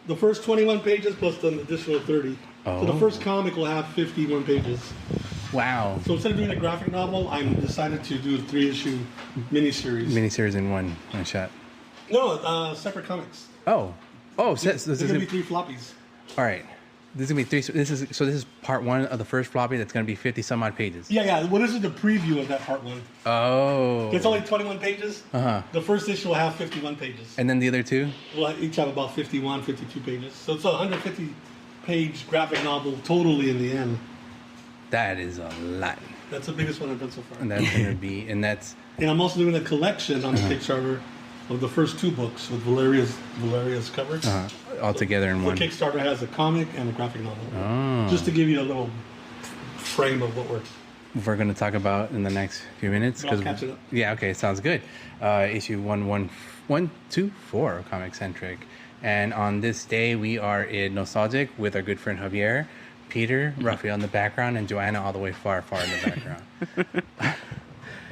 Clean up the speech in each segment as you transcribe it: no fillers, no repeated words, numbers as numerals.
The first 21 pages plus an additional 30. Oh. So the first comic will have 51 pages. Wow. So instead of doing a graphic novel, I decided to do a 3-issue miniseries. Miniseries in one shot. No, separate comics. Oh, so There's going to be 3 floppies. All right. This is gonna be 3. This is part 1 of the first floppy. That's gonna be 50 some odd pages. Yeah. Well, this is the preview of that part 1. Oh. It's only 21 pages. Uh-huh. The first issue will have 51 pages. And then the other 2? Well, each have about 51, 52 pages. So it's a 150-page graphic novel totally in the end. That is a lot. That's the biggest one I've done so far. And that's gonna be, and that's. And I'm also doing a collection on the Kickstarter of the first 2 books with Valeria's covers. All together in The one. Kickstarter has a comic and a graphic novel. Oh. Just to give you a little frame of what we're going to talk about in the next few minutes. I'll catch it up. Yeah, okay, sounds good. Issue 124 of ComiCentric. And on this day, we are in Nostalgic with our good friend Javier, Peter, Rafael in the background, and Joanna all the way far in the background.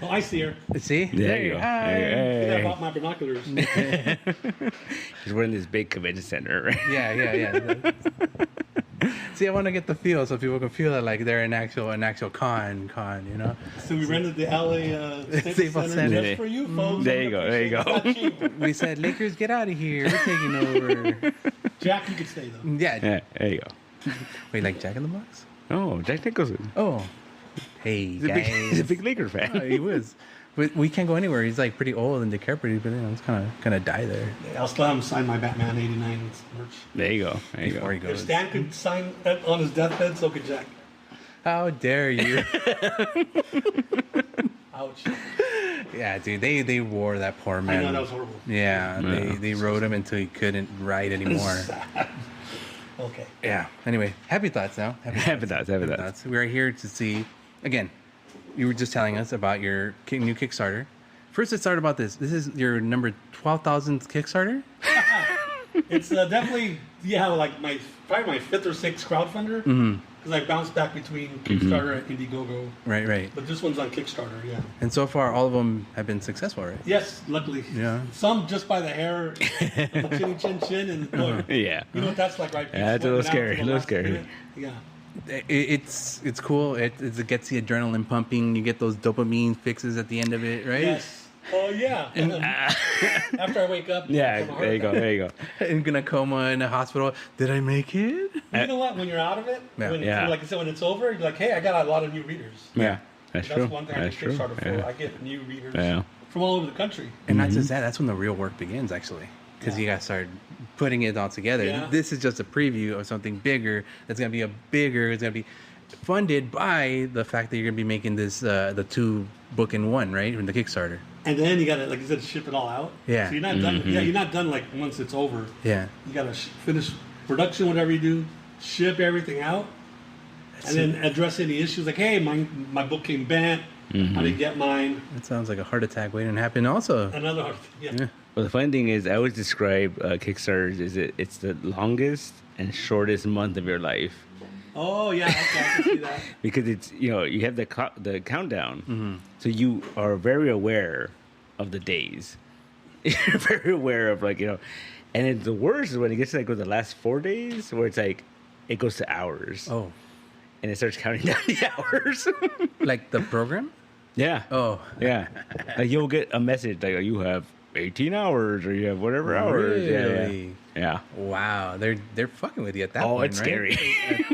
Oh, I see her. See? There you go. I bought my binoculars. He's we're in this big convention center, right? Yeah. See, I want to get the feel so people can feel it like they're an actual con, you know? So we rented the LA Staples Center just for you folks. There you go. We said, Lakers, get out of here. We're taking over. Jack, you can stay, though. Yeah. There you go. Wait, like Jack in the Box? Oh, Jack Nicholson. Oh. Hey, he's a big Lakers fan. He was. But we can't go anywhere. He's like pretty old and decrepit, but he's kind of die there. Yeah, I'll still have him sign my Batman '89 merch. There you go. Before he goes. If Stan could sign that on his deathbed, so could Jack. How dare you? Ouch. Yeah, dude, they wore that poor man. I know, that was horrible. Yeah, they rode him until he couldn't ride anymore. Okay. Yeah. Anyway, happy thoughts now. Happy thoughts. We're here to see, again, you were just telling us about your new Kickstarter. First, let's start about this. This is your number 12,000th Kickstarter? It's definitely, like probably my 5th or 6th crowdfunder. Because I bounced back between Kickstarter and Indiegogo. Right. But this one's on Kickstarter, yeah. And so far, all of them have been successful, right? Yes, luckily. Yeah. Some just by the hair, the chinny chin chin, and yeah. You know what that's like, right? Yeah, it's a little scary. Yeah. It's cool. It gets the adrenaline pumping. You get those dopamine fixes at the end of it, right? Yes. Oh yeah. After I wake up. Yeah. There you go. In a coma in a hospital. Did I make it? You know what? When you're out of it, like I said, when it's over, you're like, hey, I got a lot of new readers. Yeah. That's true. That's one thing I do Kickstarter for. Yeah. I get new readers from all over the country. And not just that. That's when the real work begins, actually. Because you got to start putting it all together. Yeah. This is just a preview of something bigger. That's going to be it's going to be funded by the fact that you're going to be making this, the 2 book in 1, right? From the Kickstarter. And then you got to, like you said, ship it all out. Yeah. So you're not done. Yeah, you're not done like once it's over. Yeah. You got to finish production, whatever you do, ship everything out, and then address any issues. Like, hey, my book came bent. How did you get mine? That sounds like a heart attack waiting to happen also. Another heart attack, yeah. Well, the funny thing is, I always describe Kickstarter as it's the longest and shortest month of your life. Oh yeah, okay, I can see that. Because it's you have the countdown, so you are very aware of the days. You're very aware of and it's the worst is when it gets to the last 4 days where it's like it goes to hours. Oh, and it starts counting down the hours. Like the program? Yeah. Oh, yeah. Like you'll get a message like you have 18 hours or you have whatever hours. Really? Yeah. Wow, they're fucking with you at that point. Oh, it's scary.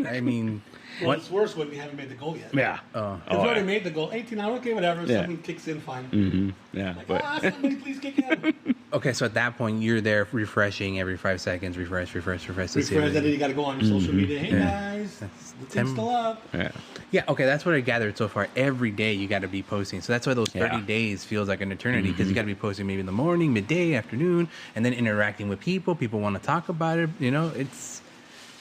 I mean, well, it's worse when we haven't made the goal yet. Yeah. Oh. If we already made the goal, 18 hours, okay, whatever. Yeah. Something kicks in, fine. Mm-hmm. Yeah. Like, somebody please kick in. Okay, so at that point, you're there refreshing every 5 seconds. Refresh. And then you got to go on your social media. Hey, guys, the thing's still up. Yeah. Yeah, okay, that's what I gathered so far. Every day you got to be posting. So that's why those 30 days feels like an eternity because you got to be posting maybe in the morning, midday, afternoon, and then interacting with people. People want to talk about it. It's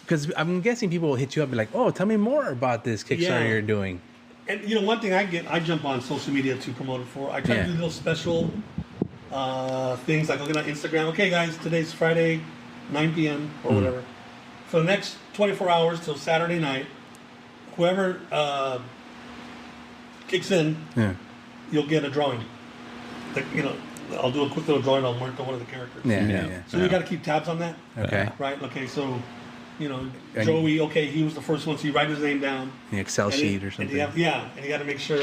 because I'm guessing people will hit you up and be like, oh, tell me more about this Kickstarter you're doing. And one thing I jump on social media to promote it for. I try to do little special things like looking on Instagram. Okay, guys, today's Friday, 9 p.m. or whatever. For the next 24 hours till Saturday night, whoever kicks in, you'll get a drawing. I'll do a quick little drawing. I'll mark to one of the characters. Yeah. So you got to keep tabs on that. Okay. Right. Okay. So, you know, And Joey. Okay, he was the first one. So you write his name down. An Excel And sheet it- or something. And and you got to make sure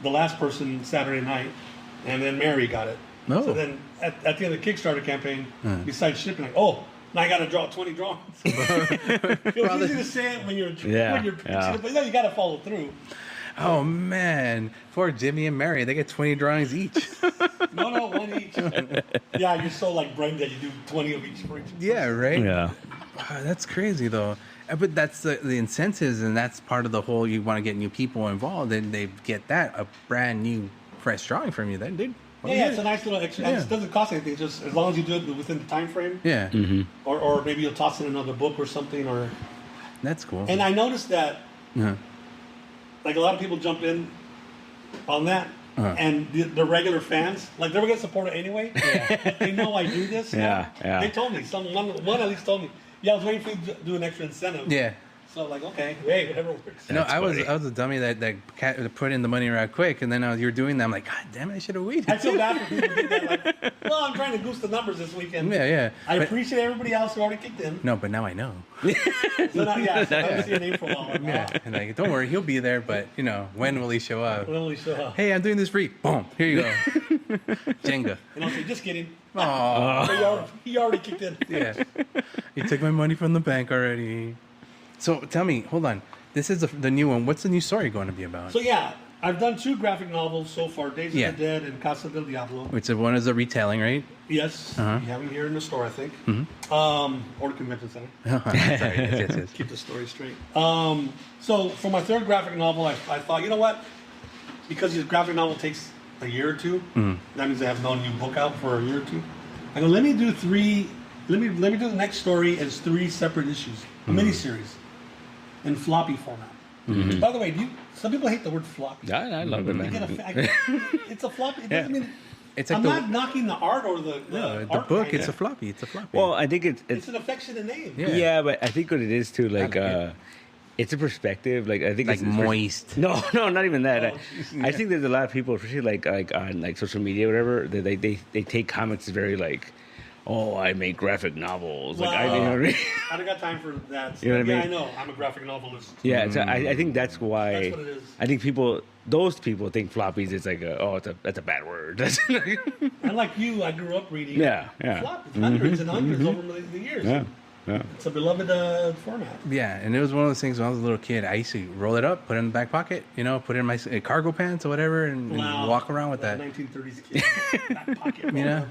the last person Saturday night, and then Mary got it. No. So then at the end of the Kickstarter campaign, besides shipping, like, oh, now I got to draw 20 drawings. It was easy to say it when you're pitching it, but you got to follow through. Oh man, poor Jimmy and Mary, they get 20 drawings each. No, one each. Yeah, you're so like brain that you do 20 of each for each. Yeah, right. Yeah. Wow, that's crazy though. But that's the incentives, and that's part of the whole. You want to get new people involved, and they get that a brand new fresh drawing from you. Then, dude. Yeah, it's a nice little extra. Yeah. It doesn't cost anything. Just as long as you do it within the time frame. Yeah, Or maybe you'll toss in another book or something. Or that's cool. and I noticed that Uh-huh. like a lot of people jump in on that. And the regular fans, like they're gonna support it anyway. They know I do this. Yeah, yeah. They told me. One at least told me. Yeah, I was waiting for you to do an extra incentive. Yeah. So I'm like, okay, hey, whatever works. No, I was funny. a dummy that put in the money right quick, and then you were doing that. I'm like, God damn it, I should have waited. I feel bad for people who did that. Like, well, I'm trying to boost the numbers this weekend. Yeah. I But- appreciate everybody else who already kicked in. No, but now I know. So now, I haven't seen your name for a while. Like, Yeah, and like, don't worry, he'll be there. But when will he show up? When will he show up? Hey, I'm doing this free. Boom, here you go. Jenga. And I'll say, just kidding. Oh, He already kicked in. yeah. You took my money from the bank already. So tell me, hold on. This is the new one. What's the new story going to be about? So yeah, I've done 2 graphic novels so far, Days Yeah. of the Dead and Casa del Diablo. Which one is a retelling, right? Yes, Uh-huh. you have it here in the store, I think. Or the convention center. Sorry, yes. Keep the story straight. So for my 3rd graphic novel, I thought, you know what? Because the graphic novel takes a year or 2, that means I have no new book out for a year or 2. I go, let me do 3. Let me do the next story as 3 separate issues, a miniseries, in floppy format. By the way, some people hate the word floppy. I love it, I get man. it's a floppy. It doesn't mean. It's like I'm not knocking the art or the the art book. behind It's it. a floppy. It's a floppy. Well, I think It's it's an affectionate name. Yeah. yeah, but I think what it is too, like, like it. it's a perspective. Like, I think like it's moist. No, not even that. Oh, I think there's a lot of people, especially like on like social media, or whatever. That they take comics very like, oh, I make graphic novels. Like, you know what I mean? I don't got time for that. You know what I Yeah, mean? I know. I'm a graphic novelist. Yeah, so I think that's why. That's what it is. I think those people think floppies. It's like, that's a bad word. That's Unlike you, I grew up reading Yeah. floppies, hundreds and hundreds over the years. yeah. It's a beloved format. Yeah, and it was one of those things when I was a little kid. I used to roll it up, put it in the back pocket, put it in my cargo pants or whatever, and walk around with that. 1930s kid. Back pocket. You know?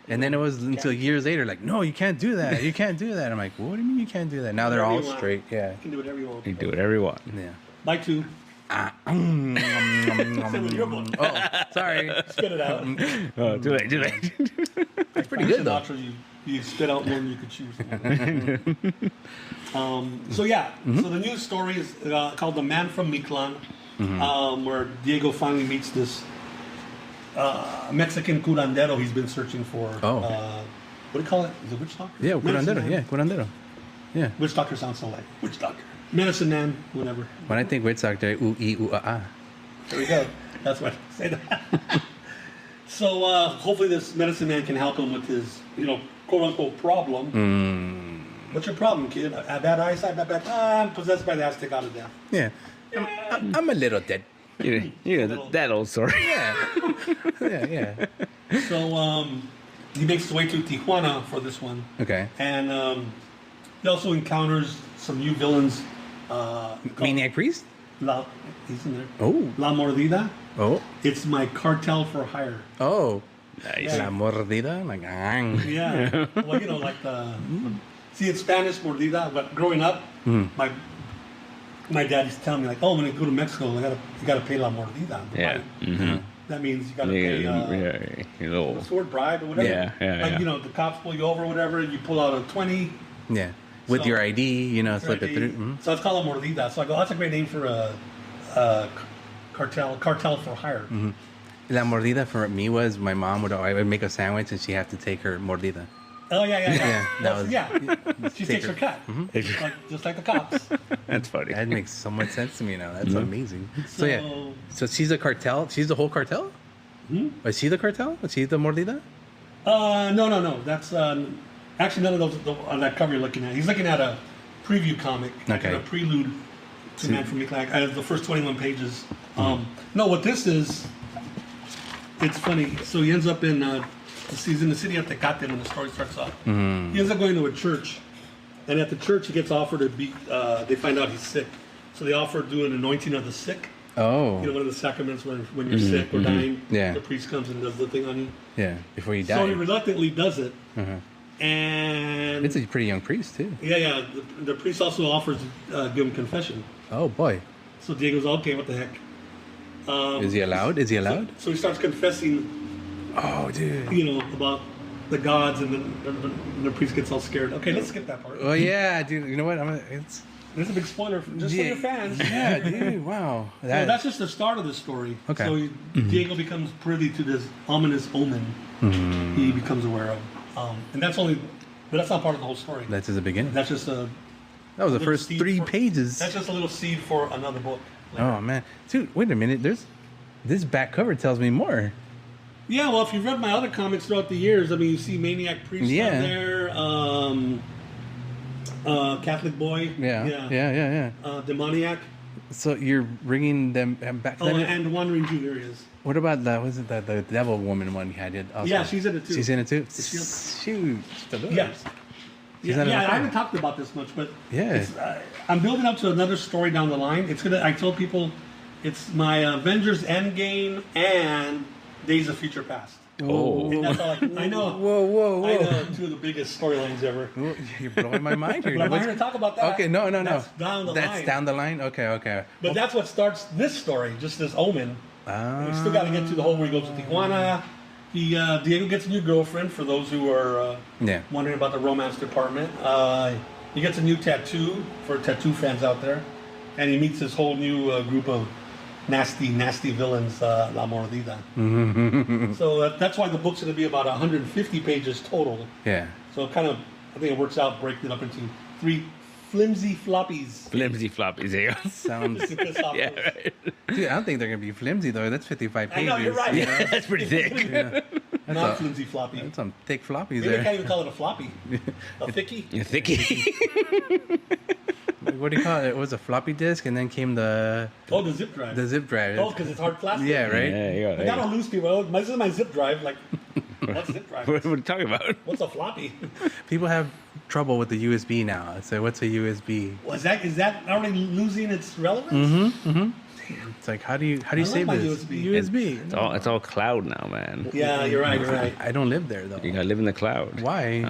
And then it was until years later, like, no, you can't do that. You can't do that. I'm like, what do you mean you can't do that? Now they're Whatever all you want. straight. Yeah. You can do whatever you want. You do whatever you want. Yeah. Bye, too. Same with your book. Oh, sorry. Spit it out. Oh, too late. That's pretty good, though. Sinatra, you spit out more than you could choose. So yeah, so the new story is called "The Man from Mictlan," where Diego finally meets this Mexican curandero he's been searching for. Oh. What do you call it? Is it witch doctor? Yeah, Medicine curandero. man? Yeah, curandero. Yeah. Witch doctor sounds so like witch doctor, medicine man, whatever. When I think witch doctor, ooh, ee, ooh, ah, ah. There we go. That's why I say that. So hopefully this medicine man can help him with his, quote unquote problem. What's your problem, kid? Bad eyesight? I'm possessed by the Aztec out of death. Yeah. I'm a little dead. That old story. Yeah. So he makes his way to Tijuana for this one. Okay. And he also encounters some new villains. Maniac Priest? He's in there. Oh. La Mordida. Oh. It's my cartel for hire. Oh. Nice. La mordida? Like, Yeah. Well, like the... See, it's Spanish, mordida, but growing up, my dad used to tell me, like, oh, when I go to Mexico, you gotta pay la mordida. Yeah. Mm-hmm. That means you gotta pay... Your little. the sword bribe or whatever. Yeah. The cops pull you over or whatever, and you pull out a 20. Yeah. With So- your ID, slip it through. Mhm. So it's called a mordida. So I go, that's a great name for a cartel for hire. Mm-hmm. La mordida for me was my mom I would make a sandwich and she had to take her mordida. Oh yeah. Yeah, that was- She take takes her cut, Mm-hmm. just like the cops. That's funny. That makes so much sense to me now. That's amazing. So So- yeah. So she's a cartel. She's the whole cartel? Is he the cartel? Is he the Mordida? No. That's actually none of those on that cover you're looking at. He's looking at a preview comic, Okay. a prelude to Man from Mictlantecuhtli. The first 21 pages. No, what this is, it's funny. So he ends up he's in the city of Tecate when the story starts off. He ends up going to a church, and at the church he gets offered to be. They find out he's sick, so they offer to do an anointing of the sick. Oh. You know, one of the sacraments when you're sick or dying. Yeah. The priest comes and does the thing on you. Yeah, before you die. So he reluctantly does it. And It's a pretty young priest, too. yeah. The priest also offers to give him confession. Oh, boy. So Diego's okay. What the heck? Is he allowed? Is he allowed? So he starts confessing. Oh, dude. You know, about the gods, and then the priest gets all scared. Okay, let's skip that part. Oh, yeah, dude. You know what? There's a big spoiler just for your fans. Yeah, dude. Wow. Well, that's just the start of the story. Okay. So Diego becomes privy to this ominous omen. He becomes aware of, and that's not part of the whole story. That's just the beginning. That's just That was the first 3 pages. That's just a little seed for another book. later. Oh, man. Dude, wait a minute. This back cover tells me more. Yeah, well, if you've read my other comics throughout the years, I mean, you see Maniac Priest on there, Catholic Boy. Yeah. Demoniac. So you're bringing them back to Oh, that? and Wandering Jew, there he is. What about the devil woman one you had? Also? Yeah, she's in it too. She's in it too? Is Shoot. Yes. Yeah, I haven't talked about this much, but Yeah. I'm building up to another story down the line. I told people it's my Avengers Endgame and Days of Future Past. Oh. And that's all I know. Whoa. I know 2 of the biggest storylines ever. Whoa, you're blowing my mind here. But I'm not here to talk about that. Okay, no. That's down the line. That's down the line? Okay. But that's what starts this story, just this omen. Ah. We still got to get to the whole where he goes to Tijuana. Diego gets a new girlfriend, for those who are wondering about the romance department. He gets a new tattoo for tattoo fans out there. And he meets this whole new group of nasty villains, La Mordida. So that's why the book's going to be about 150 pages total. Yeah. So I think it works out breaking it up into 3 flimsy floppies. Yeah. Sounds. Yeah, right. Dude, I don't think they're going to be flimsy, though. That's 55 I pages. know, you're right. You know? Yeah, that's pretty thick. Yeah. Not flimsy floppy. That's some thick floppies Maybe I there. can't even call it a floppy. A thickie. A thickie. What do you call it? It was a floppy disk, and then came the Zip drive. the zip drive. Oh, because it's hard plastic. Yeah, right? Yeah. I gotta lose people. This is my zip drive. Like, what's zip drive? What are you talking about? What's a floppy? People have trouble with the USB now. So what's a USB? Well, is that already losing its relevance? It's like, how do you love save my this? USB. It's all cloud now, man. Yeah, you're right. I don't live there, though. You gotta live in the cloud. Why?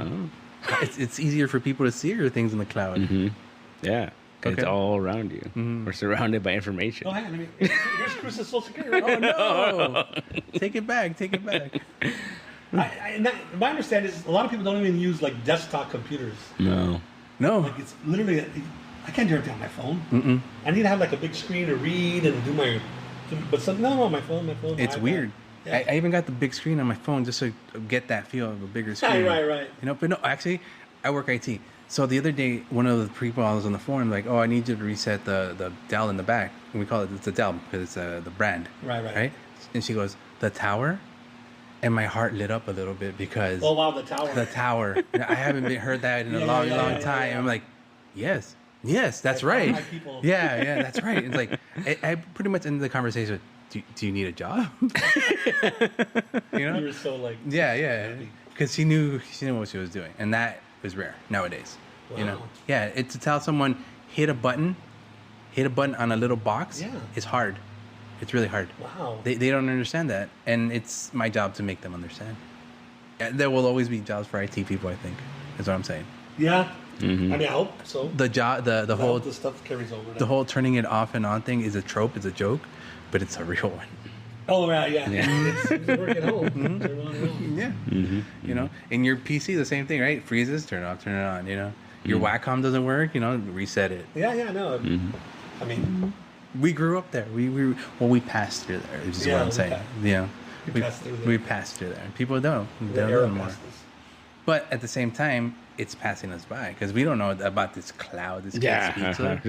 It's easier for people to see your things in the cloud. Yeah. 'Cause Okay. it's all around you. We're surrounded by information. Oh, hang on. Here's CRUZ's Social Security. Oh, no. Take it back. My understanding is a lot of people don't even use like desktop computers. No. Like it's literally, I can't do everything on my phone. I need to have like a big screen to read and do my, my phone. It's iPad. weird. Yeah. I even got the big screen on my phone just to get that feel of a bigger screen. Right. You know, but no, actually, I work IT. So the other day, one of the people I was on the forum, like, I need you to reset the Dell in the back. And we call it, it's a Dell because it's the brand. Right. And she goes, the tower? And my heart lit up a little bit because... Oh, wow, the tower. The tower. I haven't heard that in a long time. I'm like, yes, that's right. my people. Yeah, that's right. It's like, I pretty much ended the conversation with, do you need a job? You know? You were so like... Yeah. Because she knew what she was doing. And that is rare nowadays. Wow. You know? Yeah, to tell someone, hit a button on a little box is hard. It's really hard. Wow. They don't understand that. And it's my job to make them understand. There will always be jobs for IT people, I think, is what I'm saying. Yeah. I mean, I hope so. The whole the stuff carries over. the whole turning it off and on thing is a trope, it's a joke, but it's a real one. Oh, right, yeah. It's work at home. Turn on and off. Yeah. You know, in your PC, the same thing, right? Freezes, turn it off, turn it on, you know. Your Wacom doesn't work, you know, reset it. Yeah, no. I mean... We grew up there. We passed through there, is what I'm saying. You know, We passed through there. We passed through there. People don't. They The don't era know more. passes. But at the same time, it's passing us by because we don't know about this cloud this kid speaks of.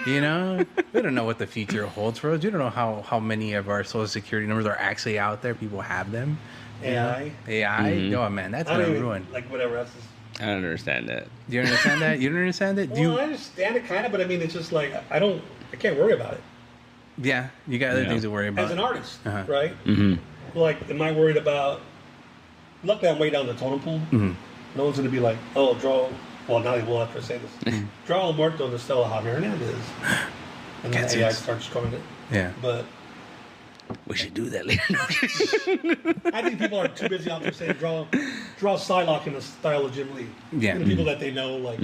You know, we don't know what the future holds for us. We don't know how many of our social security numbers are actually out there. People have them. AI. AI. Oh man, that's gonna ruin. Like whatever else is. I don't understand that. Do you understand that? You don't understand it? Well, I understand it kind of, but I mean, it's just like I can't worry about it. Yeah, you got other things to worry about. As an artist, right? Mm-hmm. Like, am I worried about? Luckily, I'm way down the totem pole. Mm-hmm. No one's going to be like, oh, draw. Well, now they will after I say this. Draw El Muerto to Stella Javier Hernandez. And then AI starts drawing it. Yeah. But we should do that later. I think people are too busy out there saying, draw Psylocke in the style of Jim Lee. Yeah. People that they know, like,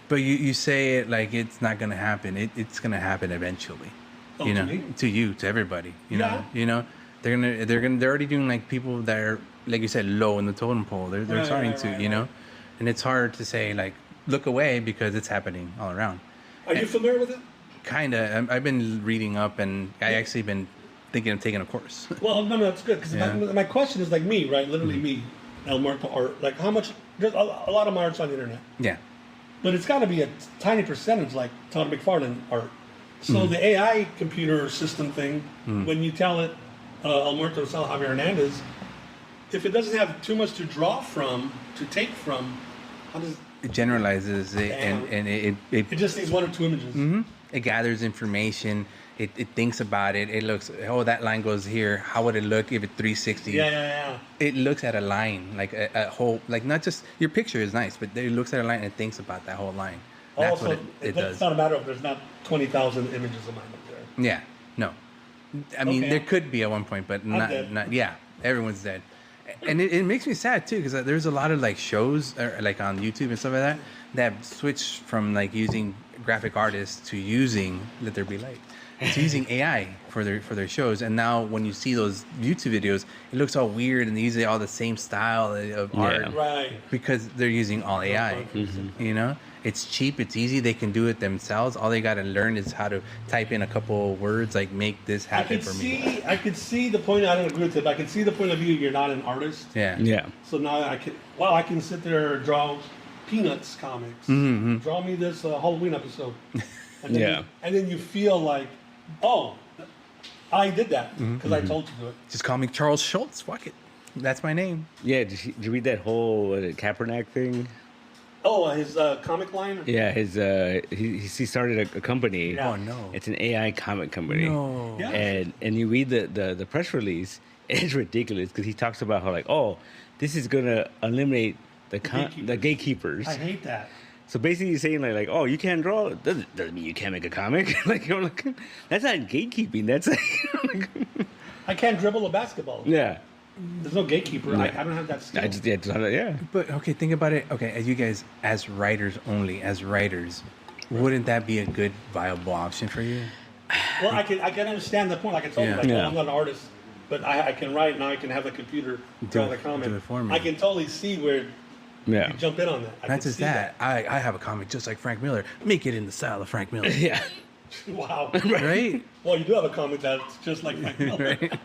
But you say it like it's not going to happen. It's going to happen eventually. Oh, you know, to you, to everybody. You know, they're already doing like people that are, like you said, low in the totem pole. They're starting to, you know, and it's hard to say like look away because it's happening all around. Are you familiar with it? Kinda. I've been reading up, and I actually been thinking of taking a course. Well, no, that's good because my question is like me, right? Literally me, El Muerto art. Like how much? There's a lot of my art's on the internet. Yeah. But it's got to be a tiny percentage, like Todd McFarlane art. So the AI computer system thing, when you tell it El Muerto Stella Javier Hernandez, if it doesn't have too much to draw from, to take from, how does it generalizes it, and it just needs one or two images. Mm-hmm. It gathers information. It thinks about it. It looks, that line goes here. How would it look if it 360? Yeah. It looks at a line, like a whole, like not just, your picture is nice, but it looks at a line and thinks about that whole line. That's what it does. It's not a matter of there's not 20,000 images of mine up there. Yeah, no. I mean, there could be at one point, but not. Yeah, everyone's dead. And it makes me sad too, because there's a lot of like shows like on YouTube and stuff like that switch from like using graphic artists to using Let There Be Light. It's using AI for their shows, and now when you see those YouTube videos, it looks all weird, and they use all the same style of art, right? Because they're using all AI. You know, it's cheap, it's easy, they can do it themselves. All they got to learn is how to type in a couple words, like make this happen for me. I could see the point. I don't agree with it, but I can see the point of view. You're not an artist. Yeah. So now I can sit there and draw Peanuts comics. Mm-hmm. Draw me this Halloween episode. And then and then you feel like, oh, I did that because I told you to do it. Just call me Charles Schultz. Fuck it. That's my name. Yeah, did you read that whole Kaepernick thing? Oh, his comic line? Yeah, his he started a company. Yeah. Oh, no. It's an AI comic company. No. Yeah. And you read the press release, it's ridiculous because he talks about how like, oh, this is going to eliminate the gatekeepers. I hate that. So basically, he's saying like, oh, you can't draw. Doesn't mean you can't make a comic. like, that's not gatekeeping. That's like, I can't dribble a basketball. Yeah. There's no gatekeeper. Yeah. I don't have that skill. Yeah. But okay, think about it. Okay, as you guys, as writers, wouldn't that be a good viable option for you? Well, I can understand the point. Like I told you, I'm not an artist, but I can write now. I can have a computer draw the comic. Do it for me. I can totally see where. Yeah. You jump in on that. Not just that. I have a comic just like Frank Miller. Make it in the style of Frank Miller. Yeah. Wow. Right? Well, you do have a comic that's just like Frank Miller. Right?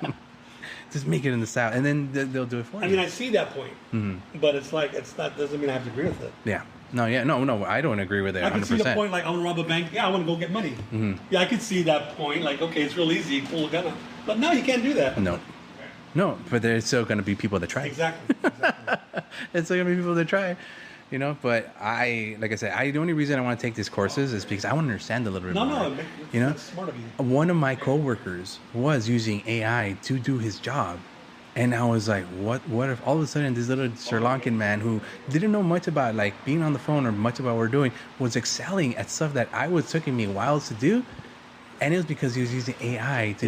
Just make it in the style, and then they'll do it for you. I mean, I see that point, but it's like doesn't mean I have to agree with it. Yeah. No. I don't agree with it. 100%. I can see the point. Like I want to rob a bank. Yeah, I want to go get money. Mm-hmm. Yeah, I could see that point. Like, okay, it's real easy. Pull a gun out. But no, you can't do that. No, but there's still going to be people that try. Exactly. It's still going to be people that try. You know, but like I said, the only reason I want to take these courses is because I want to understand a little bit more. No, you know, that's smart of you. One of my coworkers was using AI to do his job, and I was like, what if all of a sudden this little Sri Lankan man who didn't know much about like being on the phone or much about what we're doing was excelling at stuff that taking me a while to do, and it was because he was using AI to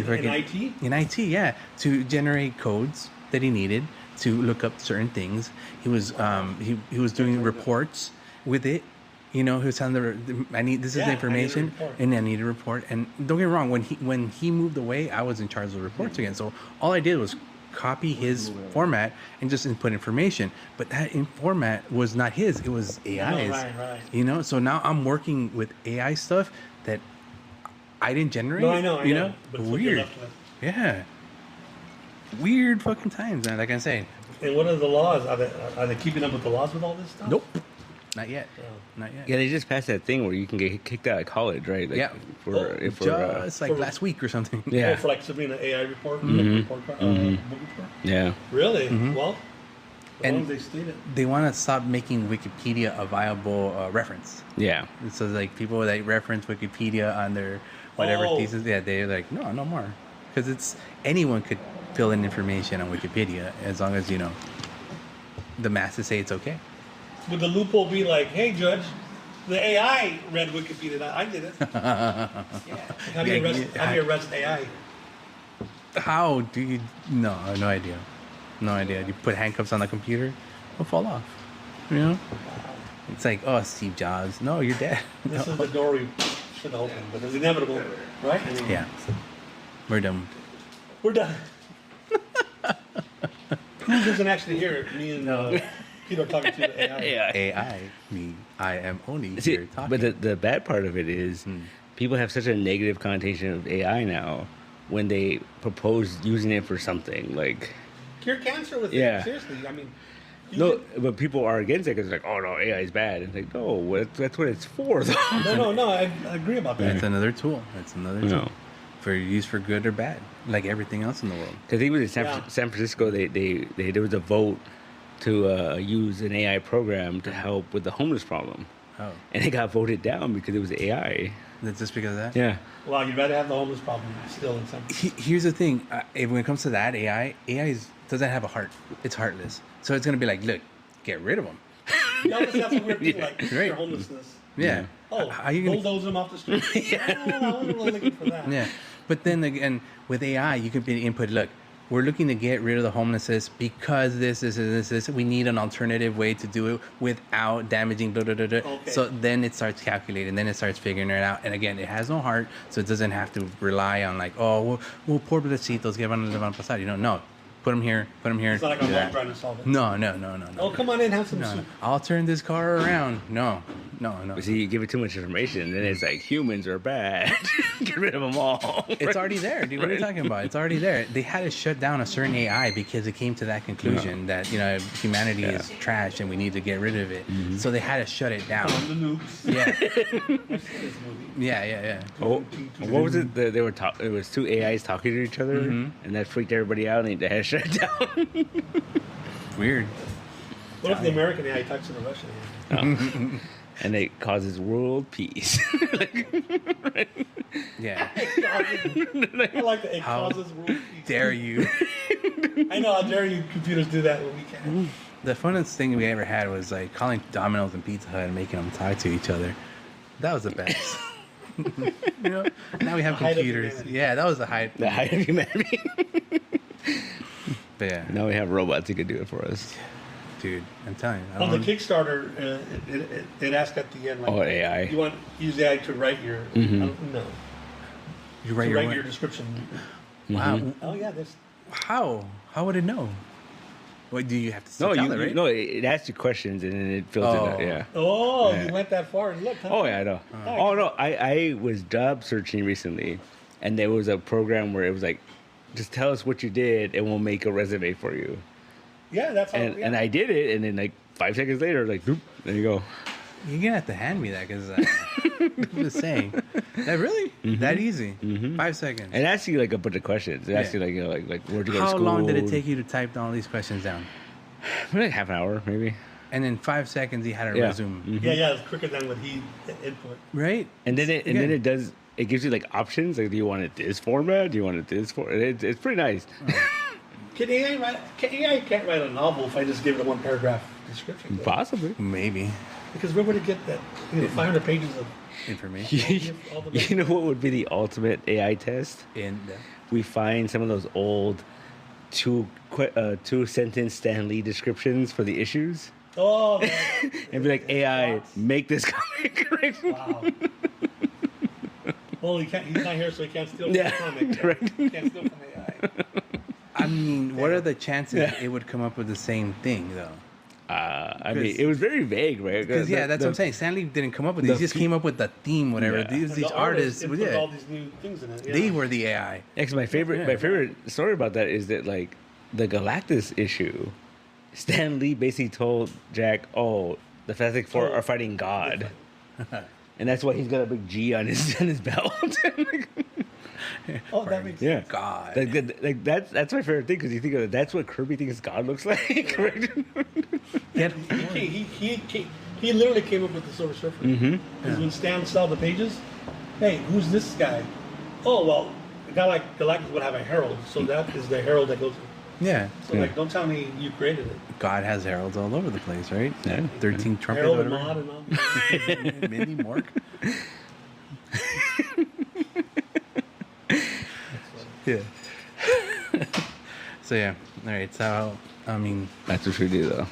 in IT, yeah, to generate codes that he needed to look up certain things. He was he was doing reports with it. You know, he was telling this is the information, and I need a report. And don't get me wrong, when he moved away, I was in charge of the reports again. So all I did was copy his format and just input information. But that format was not his; it was AI's. Right. You know, so now I'm working with AI stuff that I didn't generate. No, I know. You know, but weird. Yeah. Weird fucking times, man. Like I say, And what are the laws? Are they keeping up with the laws with all this stuff? Nope. Not yet. Oh. Not yet. Yeah, they just passed that thing where you can get kicked out of college, right? Like, Yeah. Just like for- last week or something. Yeah. Oh, for like Sabrina AI report, report card, book report. yeah. Really? Well, as And- long as they state it. They want to stop making Wikipedia a viable reference. Yeah. So like people that reference Wikipedia on their whatever Oh. thesis, yeah, they're like, no more, because it's anyone could fill in information on Wikipedia as long as the masses say it's okay. Would the loophole be like, hey, Judge, the AI read Wikipedia. I did it. How do you arrest AI? How do you? No idea. No idea. You put handcuffs on the computer, it'll fall off. It's like, oh, Steve Jobs. No, you're dead. This is the door we should open, but it's inevitable, right? I mean, Yeah, we're done. We're done. CRUZ isn't actually here. Me and Peter are talking to the AI. Yeah. AI, me, I am only See, here talking. but the bad part of it is people have such a negative connotation of AI now when they propose using it for something like Cure cancer with Yeah. it. Seriously, I mean. no, but people are against it because like, oh no, AI is bad. And like, no, that's what it's for, though. No, I agree about that. It's another tool. It's another tool No. for use for good or bad, like everything else in the world. Because even in Yeah. San Francisco, they there was a vote to use an AI program to help with the homeless problem, Oh, and it got voted down because it was AI. that's just because of that. Yeah. Well, you'd rather have the homeless problem still in some. Here's the thing: when it comes to that, doesn't have a heart. It's heartless. So it's gonna be like, look, get rid of them. You always have some weird thing like Right. your homelessness. Yeah. Oh, How you gonna? bulldoze them off the street. I wasn't really looking for that. Yeah. But then again, with AI, you can be input. Look, we're looking to get rid of the homelessness because this. We need an alternative way to do it without damaging. Blah, blah, blah, blah. Okay. So then it starts calculating. Then it starts figuring it out. And again, it has no heart, so it doesn't have to rely on like, oh, well, pobrecitos que van a pasar. No. Put them here. It's not like do I'm that. trying to solve it. No. Oh, come on in, have some No. soup. I'll turn this car around. No. But see, you give it too much information, then it's like humans are bad. Get rid of them all. It's already there, dude. What are you talking about? It's already there. They had to shut down a certain AI because it came to that conclusion that humanity is trash and we need to get rid of it. So they had to shut it down. On the nukes. Yeah, I've seen this movie. yeah. Oh, what was it? They were it was two AIs talking to each other, and that freaked everybody out, and they had to shut it down. Weird. What if the American AI talks to the Russian AI? And it causes world peace. Yeah. I like that. It How causes world peace. Dare you? I know. How dare you computers do that when we can? The funnest thing we ever had was like calling Domino's and Pizza Hut and making them talk to each other. That was the best. Now we have The height of computers. humanity. Yeah, that was the height. The height of humanity. But yeah, Now we have robots who can do it for us. dude, I'm telling you. I On the don't- Kickstarter, it asked at the end, like, Oh, AI. you want use AI to write your no you write to your write what? your description. Wow. Oh yeah, this. How would it know? What do you have to No, tell you it, right? no, it asks you questions and then it fills it out. Oh. Yeah. Oh, Yeah. you went that far. Look. Huh? Oh yeah, I know. Oh no, I was job searching recently, and there was a program where it was like, just tell us what you did, and we'll make a resume for you. Yeah, that's how. And I did it, and then like 5 seconds later, like, boop, there you go. You're gonna have to hand me that because I'm just saying. That really that easy? 5 seconds. And it asks you like a bunch of questions. It asks Yeah. you like where'd you go to How school? long did it take you to type all these questions down? Like half an hour, maybe. And in 5 seconds, he had a Yeah. resume, Yeah, it's quicker than what he input. right? And then it Again. does. It gives you like options. Like, do you want it this format? Do you want it this format? It's pretty nice. Can AI write? AI can't write a novel if I just give it a one paragraph description. Possibly. Maybe Because where would it get that? 500 pages of. information all the You know what would be the ultimate AI test? in We find some of those old two sentence Stan Lee descriptions for the issues, Oh, and be like, AI, Thoughts? make this comic. wow. Well, he's not here, so he can't steal Yeah, from the comic. right. He can't steal from AI. I mean, what are the chances it would come up with the same thing though? I mean, it was very vague, right? Because that's what I'm saying. Stanley didn't come up with it. the He just fe- came up with the theme, whatever. Yeah. These The artists, input all these new things in it. Yeah. they were the AI. Actually, my favorite story about that is that like the Galactus issue Stan Lee basically told Jack, "Oh, the Fantastic Four are fighting God," and that's why he's got a big G on his belt. Oh, that makes sense. God. Like that's my favorite thing because you think of it, that's what Kirby thinks God looks like, right? Yeah. He literally came up with the Silver Surfer. Because when Stan saw the pages, hey, who's this guy? Oh, well, a guy like Galactus would have a herald, so that is the herald that goes. Yeah. So like, don't tell me you created it. God has heralds all over the place, right? Yeah. 13 trumpets, Herald and whatever. Mod and all. Minnie Mork. Yeah. So yeah. All right. So I mean, That's what we do, though.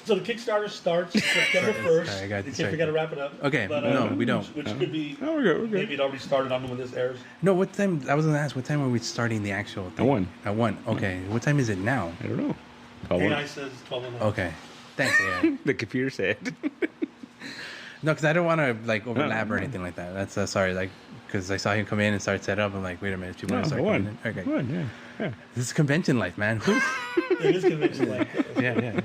So the Kickstarter starts September 1st. Sorry, I got in case we distracted. got to wrap it up. Okay, no, we don't. Which could be. Oh, we're good. Maybe it already started. I don't know when this airs. no. What time? I was gonna ask. What time are we starting the actual thing? At 1. At 1. Okay. What time is it now? I don't know. Call AI one. says 12 and Okay. Thanks. Yeah. The computer said. No, because I don't want to like overlap or anything like that. That's sorry. Like, because I saw him come in and start set up. I'm like, wait a minute. People want to start coming in. Okay. 1, yeah. This is convention life, man. It is convention like yeah.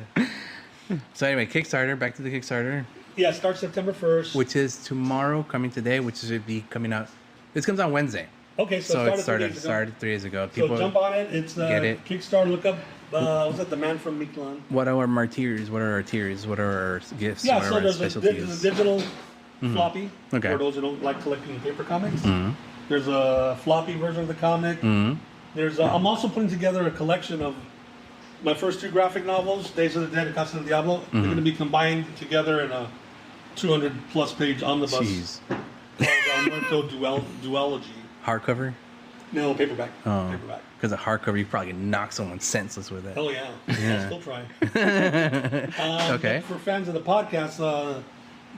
So anyway, Kickstarter. Back to the Kickstarter, Yeah, it starts September 1st. which is tomorrow, coming today, which should be coming out. This comes out Wednesday. Okay, so It it started started 3 days ago. So People, jump on it. It's get it. Kickstarter. Look up. Was that the Man from Miklan? what are our tiers? What are our tiers? What are our gifts? Yeah, what so are our there's a specialties? digital floppy Okay. for those who don't like collecting paper comics. There's a floppy version of the comic. There's I'm also putting together a collection of my first 2 graphic novels, Days of the Dead and Casa del Diablo. They're going to be combined together in a 200-plus page omnibus Jeez. called Alberto Duology. Hardcover? No, paperback. Oh. Paperback. Because a hardcover, you probably can knock someone senseless with it. Hell yeah. I'll still try. Okay. For fans of the podcast,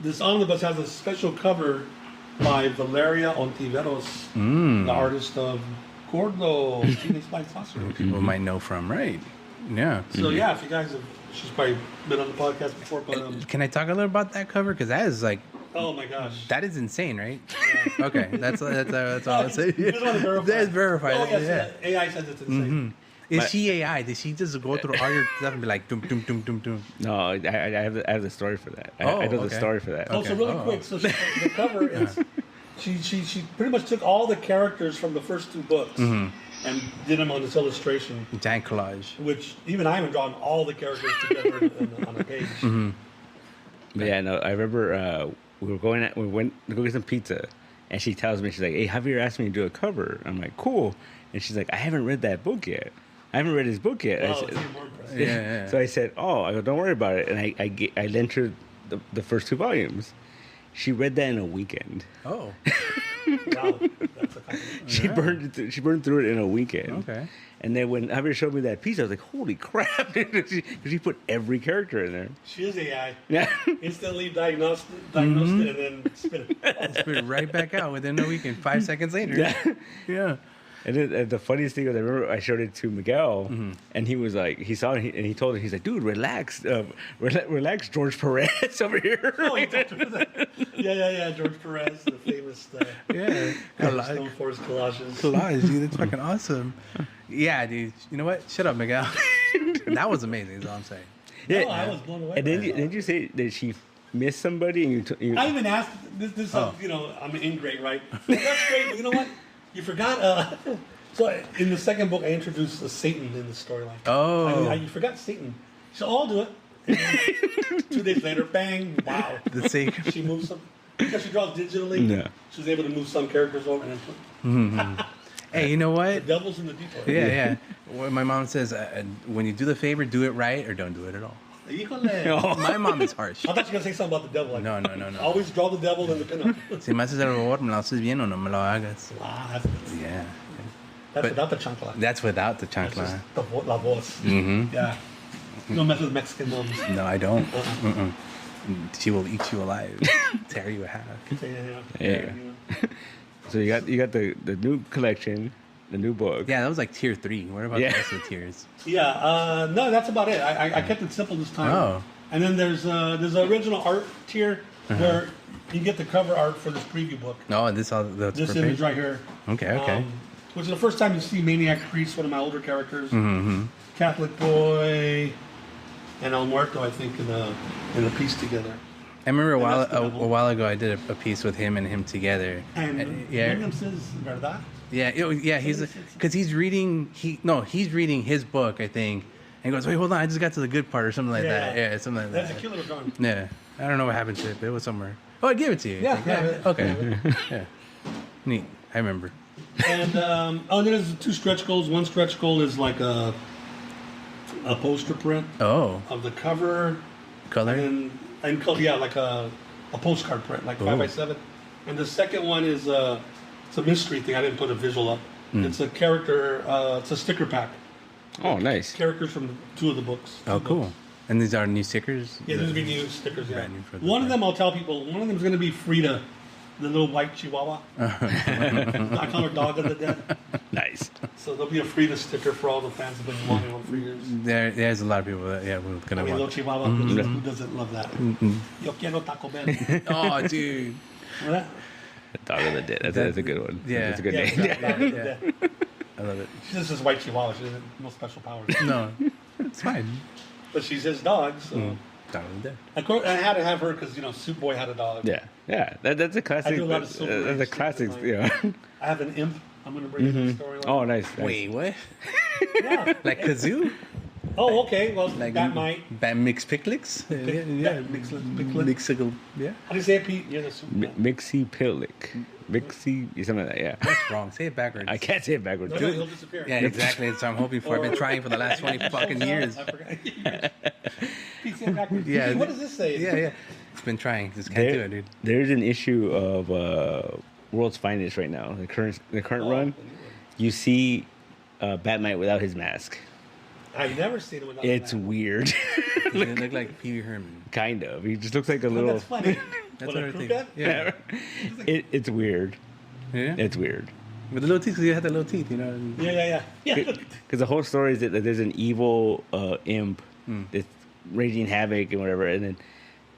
this omnibus has a special cover by Valeria Ontiveros, the artist of Gordo, Teenage Spike Saucer. People might know from, right? Yeah. So yeah, if you guys have, she's probably been on the podcast before, but Can I talk a little about that cover? Because that is like, oh my gosh. that is insane, right? Okay, that's all I'll say. You just want to verify. That's verified. Oh, yes, Yeah. AI says it's insane. Is she AI? Did she just go through all your stuff and be like, dum, dum, dum, dum, dum? No, I have the story for that. I know okay. the story for that. Oh, so Okay. really Oh. quick, so the cover is she pretty much took all the characters from the first 2 books and did them on this illustration, Giant collage. which even I haven't drawn all the characters together on a page. But yeah, no, I remember we went to go get some pizza, and she tells me, she's like, "Hey, Javier asked me to do a cover." I'm like, "Cool," and she's like, "I haven't read that book yet. I haven't read his book yet." I Oh, said, it's even more impressive. Yeah. So I said, "Oh, I go, don't worry about it," and I lent her the first 2 volumes. She read that in a weekend. Oh, Wow, that's a compliment. She burned through it in a weekend. okay. And then when Javier showed me that piece, I was like, "Holy crap!" Because she put every character in there. She is AI. Yeah. Instantly diagnosed it and then spit it. Spit it right back out within a weekend, 5 seconds later. Yeah. Yeah. And then, the funniest thing was, I remember I showed it to Miguel, and he was like, he saw it, and he told him, he's like, "Dude, relax, relax, George Perez over here." Oh, he talked about that. Yeah. George Perez, the famous Yeah. artist known for his collages. Collage, dude. That's fucking awesome. Yeah, dude. You know what? Shut up, Miguel. That was amazing, is all I'm saying. Yeah. No, I was blown away. And by then that. did you say that she missed somebody? And you I even asked this. I'm an ingrate, right? That's great, but you know what? You forgot. So in the second book, I introduced Satan in the storyline. Oh. You forgot Satan. So I'll do it. And then 2 days later, bang! Wow. The sake. She moves some because she draws digitally. Yeah. She's able to move some characters over and then Hey, you know the what? devil's in the detail. Yeah. When my mom says, when you do the favor, do it right or don't do it at all. Híjole. My mom is harsh. I thought you were gonna say something about the devil. Like, No. Always draw the devil in the pinup. Si me haces el favor, me lo haces bien o no me lo hagas. Wow, that's Yeah. but, without the chancla. That's without the That's chancla. just the la voz. Yeah. You don't mess with Mexican moms. No, I don't. Mm-mm. She will eat you alive, tear you in half. Yeah. So you got the new collection, the new book. Yeah, that was like tier 3. What about Yeah. the rest of the tiers? Yeah. No, that's about it. I kept it simple this time. Oh. And then there's the original art tier where you get the cover art for this preview book. No, this all that's This per image page? right here. Okay. Which is the first time you see Maniac Priest, one of my older characters. Mm-hmm. Catholic boy. and El Muerto, I think, in a piece together. I remember a that's the novel. while ago I did a piece with him and him together. And yeah, William says, ¿verdad? yeah, he's because he's reading his book, I think, and he goes, wait, hold on, I just got to the good part or something like that. Yeah, something like That's that. a killer drawing. Yeah, I don't know what happened to it, but it was somewhere. Oh, I gave it to you. Yeah. Okay. Yeah. Neat. I remember. And there's 2 stretch goals. One stretch goal is like a poster print Oh, of the cover, color. and color, yeah, like a postcard print, like 5x7. And the second one is it's a mystery thing. I didn't put a visual up. It's a character. It's a sticker pack. Oh, nice. Characters from 2 of the books. Oh, 2 cool. books. And these are new stickers. Yeah, these will be new stickers. Yeah. Brand new for the One of brand. them, I'll tell people. One of them is going to be Frida, the little white Chihuahua. I call her Dog of the Dead. Nice. So there'll be a Frida sticker for all the fans who've been wanting one for years. There's a lot of people that we're I gonna mean, little want. Chihuahua. Who doesn't love that? Yo quiero Taco Bell. Oh, dude. Remember that? Dog of the Dead. That's a good one. Yeah. That's a good Yeah, name. exactly. Dog of the Dead. I love it. She's just this white Chihuahua. She has no special powers. No, it's fine. But she's his dog, so. Dog of the Dead. Of course, I had to have her because, Soup Boy had a dog. Yeah. That's a classic. I do a lot of silver That's a age classic. stuff. Yeah. I have an imp. I'm going to bring in the story. Oh, nice. Wait, what? Yeah. Like kazoo? Oh, okay. Well, Like that might. Bat mix picklix? Yeah, Mixicle. Yeah. How do you say it, Pete? You're the soup man. Mixie Pillick. Mixie, something like that, yeah. That's wrong. Say it backwards. I can't say it backwards. No, he'll disappear. Yeah, exactly. That's what I'm hoping for. I've been trying for the last 20 fucking years. I forgot. Pete, say it backwards. Yeah. Pete, what does this say? Yeah. It's been trying. Just can't do it, dude. There's an issue of World's Finest right now. The current run. You see Batmite without his mask. I've never seen it without It's that. weird. Does it look like Pee Wee Herman? Kind of. He just looks like a Oh, little. that's funny. That's What, what a I crew think. cat? Yeah. It's weird. Yeah. It's weird. With the little teeth, because you had the little teeth, you know. and- Yeah. Because the whole story is that there's an evil imp that's raging havoc and whatever, and then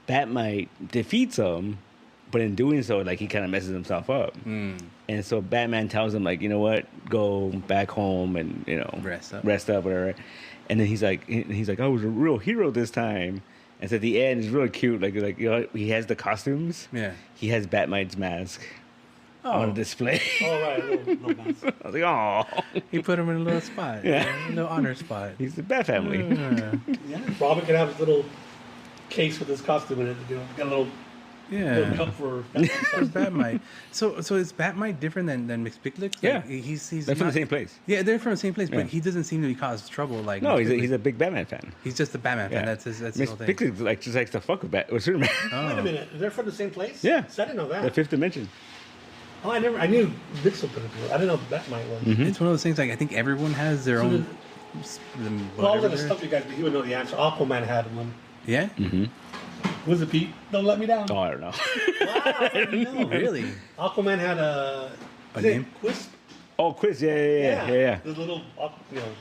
Batmite defeats him, but in doing so, like, he kind of messes himself up. And so Batman tells him, like, you know what, go back home and Rest up. whatever. And then he's like, I was a real hero this time. And so at the end, it's really cute. Like he has the costumes. Yeah. He has Batmite's mask on display. All right, little mouse. I was like, oh, He put him in a little spot. Yeah. A little honor spot. he's the Bat family. Yeah, Robin can have his little case with his costume in it. Got a little Yeah. cup for. For Batmite. So is Batmite different than McPicklix? Yeah. He's They're from the same place. Yeah, they're from the same place, Yeah. but he doesn't seem to be cause trouble like. No, McPicklix. he's a big Batman fan. He's just a Batman fan. Yeah. That's his Miss whole thing. Pickles just likes to fuck with Superman. Wait a minute, they're from the same place? Yeah. So I didn't know that. The fifth dimension. Oh, I knew Vixel could have. I didn't know that might was. It's one of those things. Like I think everyone has their So own. Well, I was whatever going to stuff you guys, but he would know the answer. Aquaman had one. Yeah. Was it Pete? Don't let me down. Oh, I don't know. Wow, I didn't know. Really? Aquaman had a name? Quisp. Oh, quiz. Yeah. The little,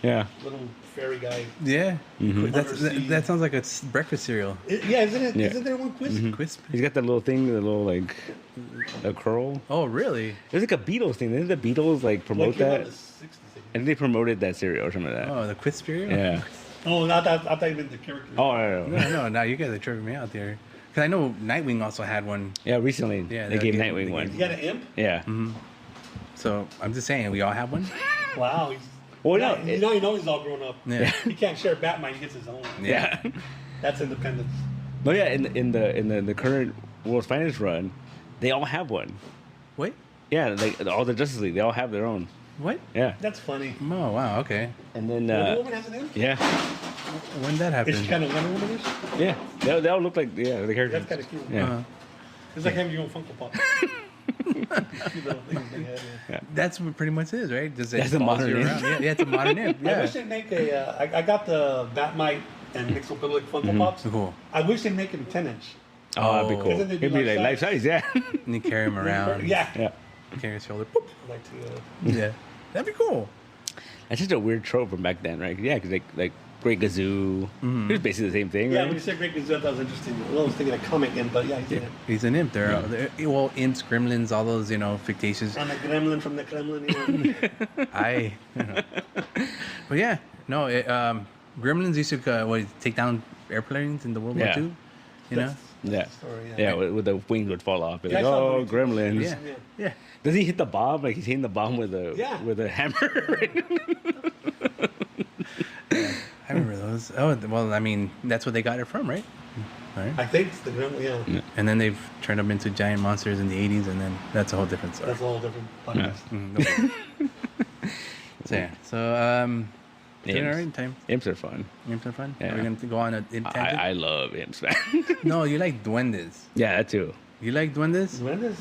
Yeah. little fairy guy. Yeah. Undersea. That sounds like a breakfast cereal. Yeah, isn't it? Yeah. Isn't there one Quisp? Quisp. He's got the little thing, the little like, the curl. Oh, really? There's like a Beatles thing. Didn't the Beatles like promote Came out in that? the 60s. I think they promoted that cereal or something like that. Oh, the Quisp cereal. Yeah. Oh, not that. I thought you meant the character. Oh, no. No, now you guys are tripping me out there. Because I know Nightwing also had one. Yeah, recently Yeah, they they gave gave- Nightwing they one. gave- You got an imp? Yeah. So I'm just saying, we all have one. Wow. He's, Well, now, no, you know he's all grown up. Yeah. He can't share Batman. He gets his own. Yeah. That's independence. No, yeah. In the current World's Finest run, they all have one. Wait. Yeah, like all the Justice League, they all have their own. What? Yeah. That's funny. Oh, wow. Okay. And then Wonder Woman has an imp? yeah, When did that Is she happen? kind of Wonder Womanish? yeah, they all look like the characters. That's kind of cute. Yeah. Uh, It's like having your own Funko Pop. Cute little things they had, yeah. that's what pretty much is, right? Does it That's a follows modern you imp. around? Yeah, it's a modern imp. I Yeah. wish they'd make a. I got the Batmite and Mixophilic Funko Pops. Cool. I wish they'd make them 10 inch. Oh, that'd be cool. Isn't it It'd be like life life-size? size, yeah. And you carry him around. Yeah. Yeah. Carry his shoulder. Boop. I'd like to. Yeah. That'd be cool. That's just a weird trope from back then, right? Yeah, because like Great Gazoo, it was basically the same thing, Yeah, right? when you said Great Gazette, that was interesting. Well, I was thinking a comic imp, but yeah, he's in it. He's an imp. They're well, imps, gremlins, all those, fictitious. I'm a gremlin from the Kremlin. But yeah, no, gremlins used to take down airplanes in the World War II. You know? Yeah. Story, Yeah, with the wings would fall off. It's Yeah, like, I saw oh, the- gremlins. Yeah. Yeah. Does he hit the bomb? Like he's hitting the bomb with a hammer. I remember those. Oh, well, I mean, that's what they got it from, right? Right. I think it's the gremlin. Yeah, And then they've turned them into giant monsters in the 80s, and then that's a whole different story. that's a whole different podcast. So, yeah. So, dinner Imps. time. Imps are fun. Imps are fun. Yeah. Are we going to go on a tangent? I love imps, man. No, you like duendes. Yeah, that too. You like duendes? Duendes?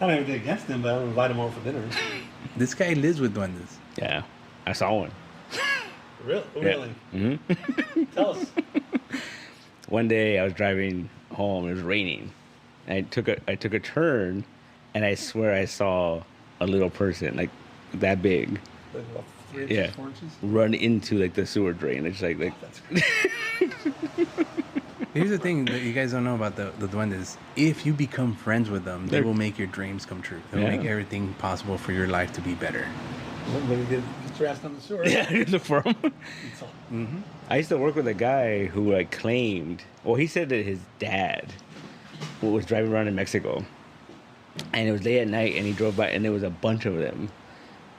I don't even against them, but I don't invite them over for dinner. This guy lives with duendes. Yeah, I saw one. Really? Mm-hmm. Tell us. One day I was driving home. It was raining. I took a turn, and I swear I saw a little person like that big Like, what, 3 inches, Yeah. 4 inches? run into like the sewer drain. It's like That's crazy. Here's the thing that you guys don't know about the duendes. If you become friends with them, they They're- will make your dreams come true. They'll Yeah. make everything possible for your life to be better. When you get your ass down the sewer. yeah, look for him. It's all- I used to work with a guy who like claimed. Well, he said that his dad was driving around in Mexico, and it was late at night, and he drove by, and there was a bunch of them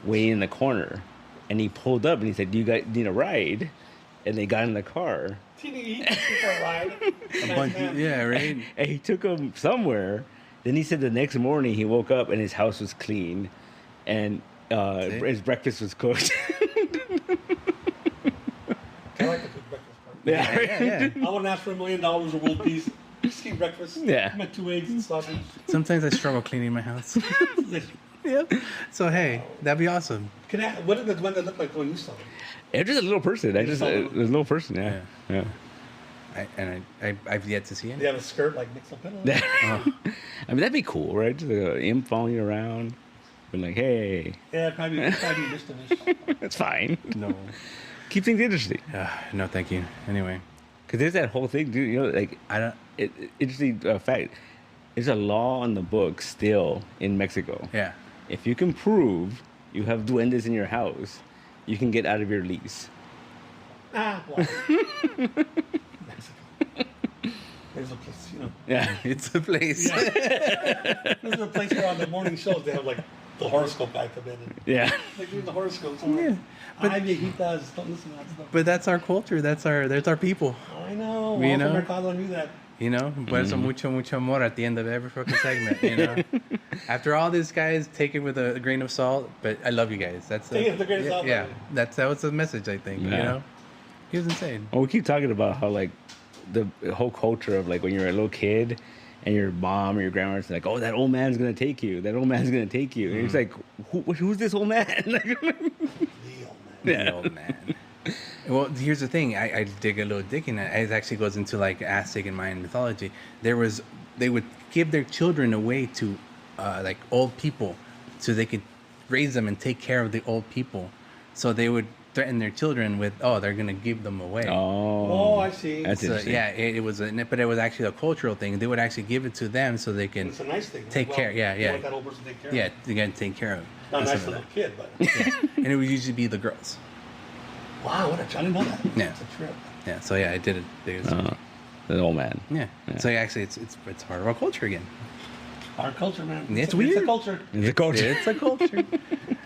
waiting in the corner, and he pulled up and he said, "Do you guys need a ride?" And they got in the car, He took a ride. A bunch, yeah, right? and he took him somewhere. Then he said the next morning he woke up and his house was clean, and See? his breakfast was cooked. I like the cook breakfast part. yeah, Yeah, yeah. I wouldn't ask for $1 million or world peace. Just eat breakfast. Yeah. I'm at 2 eggs and sausage. Sometimes I struggle cleaning my house. Yeah. So, hey, that'd be awesome. What did the duende look like when you saw him? It's just a little person. I You just saw a him? little person. Yeah, yeah. I've yet to see it. Did he have a skirt like Nick Salpino? I mean, that'd be cool, right? Just an imp following you around, and like, hey, Yeah, probably distance. that's fine. No. Keep things interesting. No, thank you. Anyway, Because there's that whole thing, dude. You know, like I don't. interesting fact. There's a law on the books still in Mexico. Yeah. If you can prove you have duendes in your house, you can get out of your lease. Well. There's a place, you know. Yeah. It's a place. There's a place where on the morning shows they have like the horoscope guy come in and Yeah. they do the horoscopes. Yeah, but- Ay, viejitas, don't listen to that stuff. But that's our culture. That's our people. I know. You Walter know? Mercado knew that. You know, por eso mucho amor at the end of every fucking segment. You know, after all this, guys, take it with a grain of salt. But I love you guys. That's Take it with a grain of salt, Yeah, buddy. that was the message. I think. You Yeah. know, he was insane. Well, we keep talking about how like the whole culture of like when you're a little kid and your mom or your grandma's like, oh, that old man's gonna take you. That old man's gonna take you. And it's like, who's this old man? The old man. The old man. Well, here's the thing. I dig a little digging. It actually goes into like Aztec and Mayan mythology. They would give their children away to like old people, so they could raise them and take care of the old people. So they would threaten their children with, they're gonna give them away. Oh, I see. That's So, interesting. yeah, it was, but it was actually a cultural thing. They would actually give it to them so they can, It's a nice thing. Take care, yeah, You yeah. want that old person to take care yeah, of. they gotta take care of. Not a and nice stuff little like kid, but. that. And it would usually be the girls. Wow, what a I didn't know that. Yeah. It's a trip. Yeah, so yeah, I did it. The old man. Yeah. Yeah. So actually, it's part of our culture again. Our culture, man. It's It's weird. a culture. The culture. It's a culture.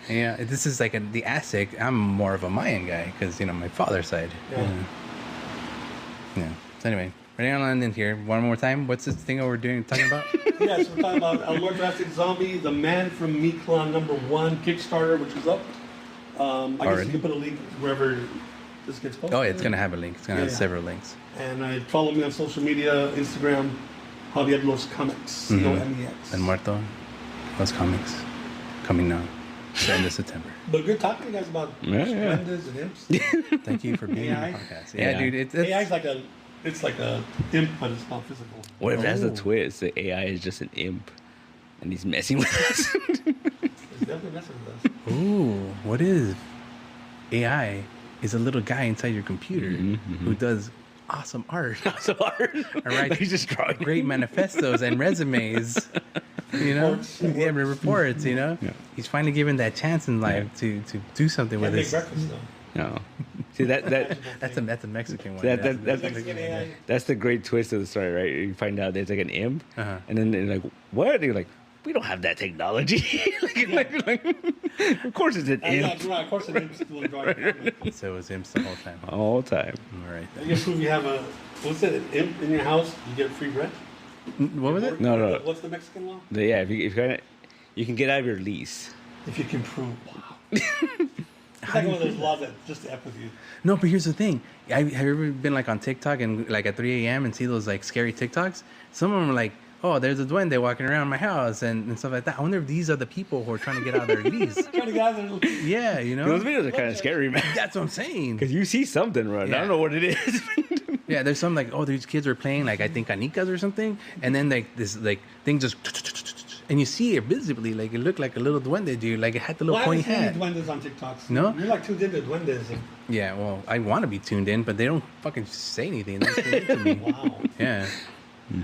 Yeah, this is like the Aztec. I'm more of a Mayan guy because my father's side. Yeah. Yeah. So anyway, running on in here one more time. What's this thing talking about? Yes, we're talking about El More Drastic Zombie, The Man from Miquelon #1 Kickstarter, which is up. I guess Already? you can put a link wherever this gets posted. Oh, yeah, it's gonna have a link. It's gonna have Yeah. several links. And follow me on social media, Instagram, Javier Los Comics, COMEX. El Muerto, Los Comics, coming now, the end of September. But good talking to you guys about Yeah, yeah. splendas and imps. Thank you for being on AI? the podcast. Yeah, Yeah. dude. It's AI is like it's like a imp, but it's not physical. What if that's the Oh. twist? The AI is just an imp, and he's messing with us. It's definitely messing with us. Ooh, what is AI? Is a little guy inside your computer who does awesome art. so hard. All right. He's just drawing. Great manifestos and resumes. You know, Reports. reports. He's finally given that chance in life to do something Can't with make his. breakfast though. No. See, See that That's a Mexican one. Mexican AI. that's the great twist of the story, right? You find out there's like an imp, Uh-huh. and then they're like, "What?" And you're like, "We don't have that technology." Of course, it's an Yeah, imp right. Of course, it is still Android. So it was imps the whole time. all the time. All right. You prove you have a what's it? An imp in your house, you get free bread. What was it? No. What's the Mexican law? Yeah, if you can get out of your lease. If you can prove. Wow. It's like one of those laws that just to F with you. No, but here's the thing. Have you ever been like on TikTok and like at 3 a.m. and see those like scary TikToks? Some of them are like, oh, there's a duende walking around my house and stuff like that. I wonder if these are the people who are trying to get out of their lease. Trying to get out of there. Yeah, you know? Those videos are kind of scary, man. That's what I'm saying. Because you see something run. I Yeah. don't know what it is. Yeah, there's some like, oh, these kids are playing like I think canicas or something, and then like this like thing just, and you see it visibly, like it looked like a little duende dude, like it had the little Well, I pointy haven't seen hat. any duendes on TikToks. No? You're like tuned into duendes. Yeah, well, I want to be tuned in, but they don't fucking say anything. They don't tune into me. Wow. Yeah,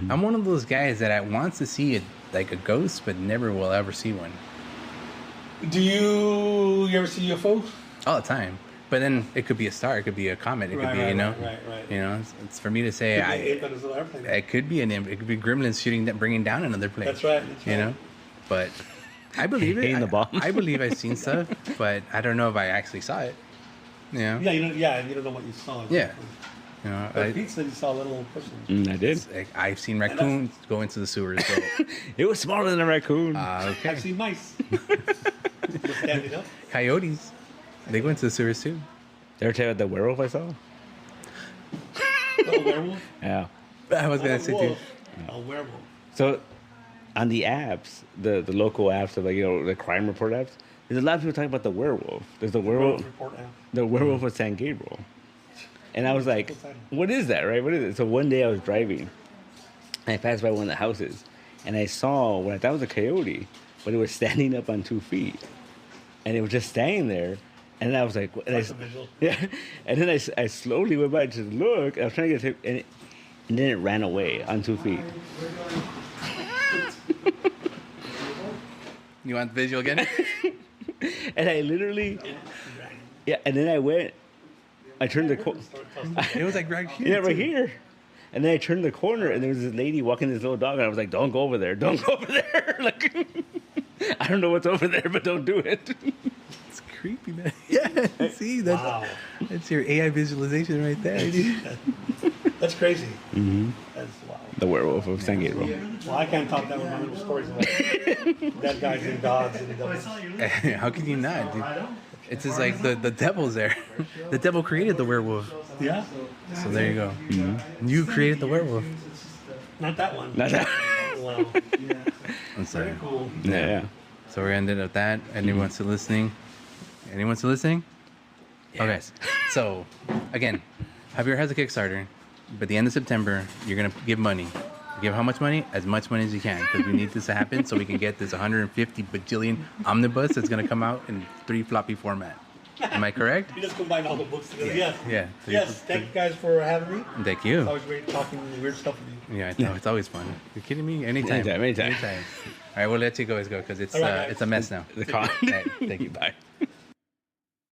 I'm one of those guys that wants to see it like a ghost, but never will ever see one. Do you ever see UFOs? All the time. But then it could be a star, it could be a comet, it could be, you know, right. you know, it's for me to say, it could be an imp, it could be gremlins bringing down another plane. That's right. You know, but I believe it. Hitting the bomb. I believe I've seen stuff, but I don't know if I actually saw it. You know? Yeah, you don't know what you saw. Yeah. You know, But Pete said you saw a little person. I did. like, I've seen raccoons go into the sewers. So. It was smaller than a raccoon. Okay. I've seen mice. Standing up. Coyotes, they go into the sewers too. Ever tell you about the werewolf I saw? A werewolf. Yeah. I was gonna say too. A werewolf. So, on the apps, the local apps of the crime report apps, there's a lot of people talking about the werewolf. There's the werewolf, Report out. the werewolf of San Gabriel, and I was like, "What is that? Right? What is it?" So one day I was driving, and I passed by one of the houses, and I saw what I thought was a coyote, but it was standing up on 2 feet, and it was just standing there. And I was like, That's a visual. yeah. And then I slowly went by to look. I was trying to get it, and then it ran away on 2 feet. You want the visual again? And I literally, yeah. And then I turned the corner. It was like right here. Yeah, right too. here. And then I turned the corner, and there was this lady walking this little dog, and I was like, "Don't go over there! Don't go over there!" Like, I don't know what's over there, but don't do it. It's creepy, man. Yeah, see, that's your AI visualization right there, dude. That's crazy. Mm-hmm. That's wow. The werewolf of San Gabriel. Well, I can't top that with my little stories about dead guys and gods and devils. How can you not, dude? It's just like the devil's there. The devil created the werewolf. Yeah? So there you go. Mm-hmm. You created the werewolf. Not that one. Not that. Wow. I'm sorry. Very cool. Yeah. So we're ended up that. Anyone still listening? Anyone still listening? Okay. So again, Javier has a Kickstarter. But at the end of September, you're gonna give money. Give how much money? As much money as you can, because we need this to happen so we can get this 150 bajillion omnibus that's gonna come out in 3 floppy format. Am I correct? You just combine all the books together. Yes. Yeah. Yes. Thank you guys for having me. Thank It's you. always great talking weird stuff with you. Yeah, I know. It's always fun. You're kidding me? Anytime. Anytime. All right, we'll let you guys go because it's All right, guys. it's a mess now. The con. All right, thank you. Bye.